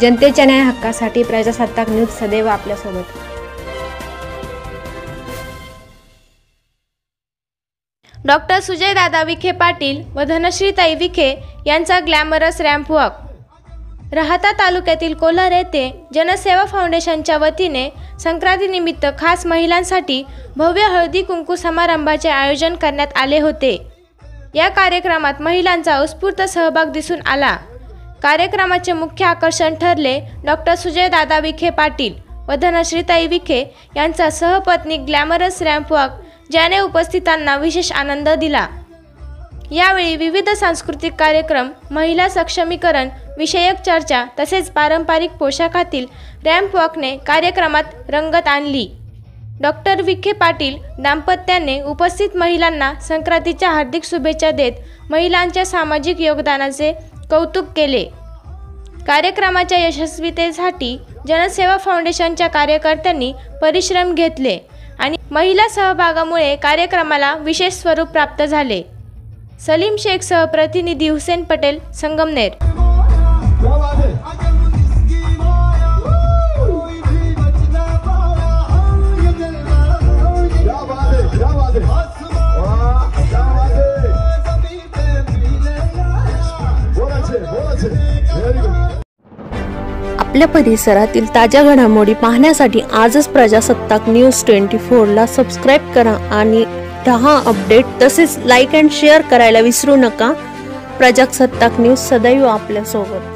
जनतेच्या न्याय हक्कासाठी प्रजासत्ताक न्यूज सदैव आपल्यासोबत। डॉक्टर सुजयदादा विखे पाटील व धनश्रीताई विखे यांचा ग्लॅमरस रॅम्प वॉक। राहाता तालुक्यातील कोल्हार येथे जनसेवा फाउंडेशनच्या वतीने संक्रांतीनिमित्त खास महिलांसाठी भव्य हळदी कुंकू समारंभाचे आयोजन करण्यात आले होते। या कार्यक्रमात महिलांचा उत्स्फूर्त सहभाग दिसून आला। कार्यक्रमाचे मुख्य आकर्षण ठरले डॉक्टर सुजयदादा विखे पाटील व धनश्रीताई विखे यांचा सहपत्नी ग्लॅमरस रॅम्प वॉक, ज्याने उपस्थितांना विशेष आनंद दिला। यावेळी विविध सांस्कृतिक कार्यक्रम, महिला सक्षमीकरण विषयक चर्चा तसेच पारंपरिक पोशाखातील रॅम्प वॉकने कार्यक्रमात रंगत आणली। डॉक्टर विखे पाटील दाम्पत्याने उपस्थित महिलांना संक्रांतीच्या हार्दिक शुभेच्छा देत महिलांच्या सामाजिक योगदानाचे कौतुक केले। कार्यक्रमाच्या यशस्वीतेसाठी जनसेवा फाउंडेशनच्या कार्यकर्त्यांनी परिश्रम घेतले आणि महिला सहभागामुळे कार्यक्रमाला विशेष स्वरूप प्राप्त झाले। सलीम शेख सह प्रतिनिधी हुसेन पटेल, संगमनेर। आपल्या परिसरातील ताज्या घडामोडी पाहण्यासाठी आजच प्रजासत्ताक न्यूज 24 ला सबस्क्राइब करा आणि रहा अपडेट। तसेच लाईक अँड शेअर करायला विसरू नका। प्रजासत्ताक न्यूज सदैव आपल्या सोबत।